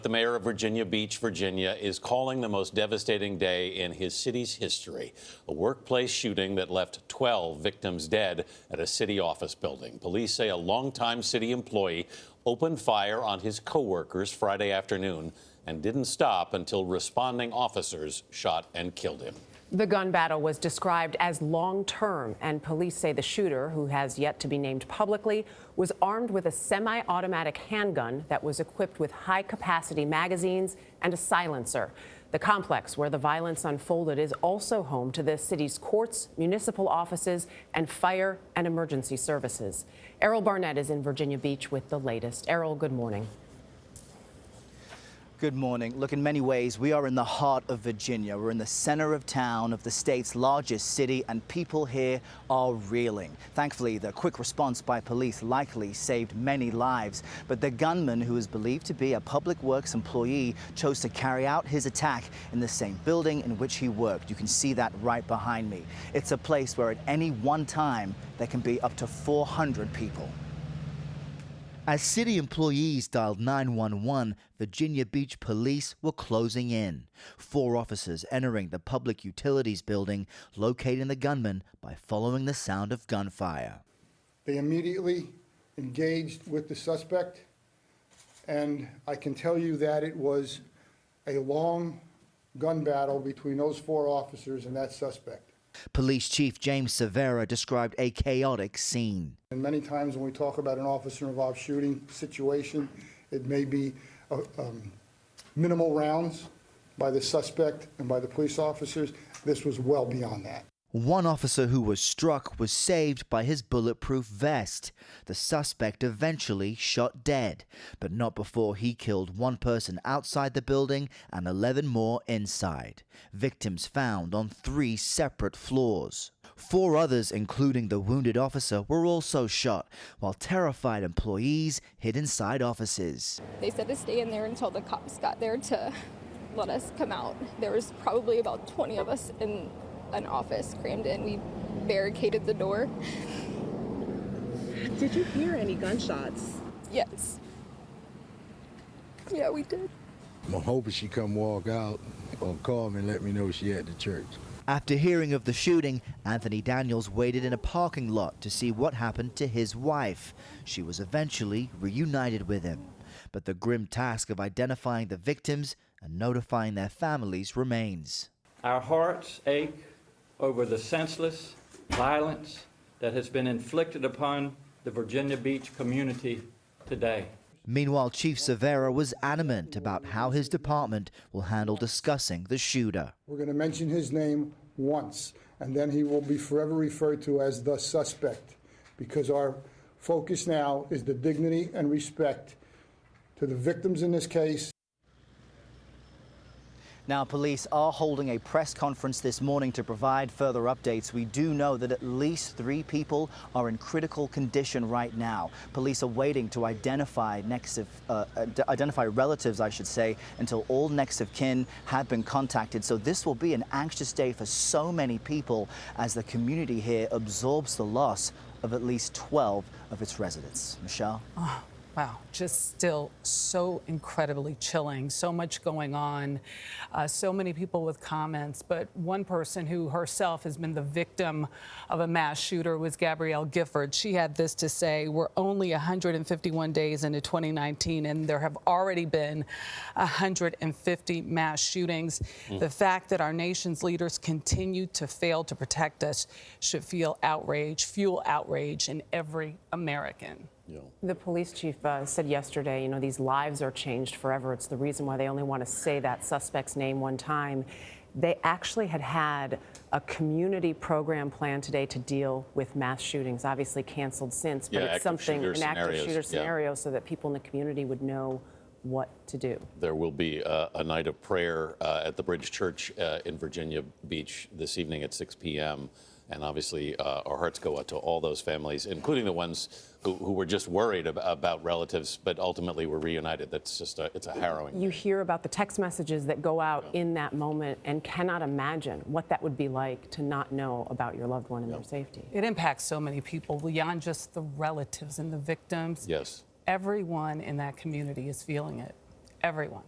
The mayor of Virginia Beach, Virginia, is calling the most devastating day in his city's history. A workplace shooting that left 12 victims dead at a city office building. Police say a longtime city employee opened fire on his co-workers Friday afternoon and didn't stop until responding officers shot and killed him. The gun battle was described as long-term, and police say the shooter, who has yet to be named publicly, was armed with a semi-automatic handgun that was equipped with high-capacity magazines and a silencer. The complex where the violence unfolded is also home to the city's courts, municipal offices, and fire and emergency services. Errol Barnett is in Virginia Beach with the latest. Errol, good morning. Good morning. Look, in many ways, we are in the heart of Virginia. We're in the center of town of the state's largest city, and people here are reeling. Thankfully, the quick response by police likely saved many lives. But the gunman, who is believed to be a public works employee, chose to carry out his attack in the same building in which he worked. You can see that right behind me. It's a place where at any one time, there can be up to 400 people. As city employees dialed 911, Virginia Beach police were closing in. 4 officers entering the public utilities building, locating the gunman by following the sound of gunfire. They immediately engaged with the suspect, and I can tell you that it was a long gun battle between those 4 officers and that suspect. Police Chief James Cervera described a chaotic scene. And many times when we talk about an officer-involved shooting situation, it may be minimal rounds by the suspect and by the police officers. This was well beyond that. One officer who was struck was saved by his bulletproof vest. The suspect eventually shot dead, but not before he killed 1 person outside the building and 11 more inside. Victims found on 3 separate floors. 4 others, including the wounded officer, were also shot, while terrified employees hid inside offices. They said to stay in there until the cops got there to let us come out. There was probably about 20 of us in an office crammed in. We barricaded the door. Did you hear any gunshots? Yes. Yeah, we did. I'm hoping she come walk out or call me and let me know she at the church. After hearing of the shooting, Anthony Daniels waited in a parking lot to see what happened to his wife. She was eventually reunited with him. But the grim task of identifying the victims and notifying their families remains. Our hearts ache over the senseless violence that has been inflicted upon the Virginia Beach community today. Meanwhile, Chief Cervera was adamant about how his department will handle discussing the shooter. We're going to mention his name once, and then he will be forever referred to as the suspect, because our focus now is the dignity and respect to the victims in this case. Now, police are holding a press conference this morning to provide further updates. We do know that at least 3 people are in critical condition right now. Police are waiting to identify relatives, I should say, until all next of kin have been contacted. So this will be an anxious day for so many people as the community here absorbs the loss of at least 12 of its residents. Michelle? Oh. Wow, just still so incredibly chilling, so much going on, so many people with comments. But one person who herself has been the victim of a mass shooter was Gabby Giffords. She had this to say: we're only 151 days into 2019, and there have already been 150 mass shootings. The fact that our nation's leaders continue to fail to protect us should fuel outrage in every American. The police chief said yesterday, these lives are changed forever. It's the reason why they only want to say that suspect's name one time. They actually had a community program planned today to deal with mass shootings, obviously canceled since, but it's something, an active shooter scenario, so that people in the community would know what to do. There will be a night of prayer at the Bridge Church in Virginia Beach this evening at 6 p.m. And obviously, our hearts go out to all those families, including the ones who were just worried about relatives, but ultimately were reunited. That's just it's a harrowing. You hear about the text messages that go out in that moment and cannot imagine what that would be like to not know about your loved one and their safety. It impacts so many people beyond just the relatives and the victims. Yes. Everyone in that community is feeling it. Everyone.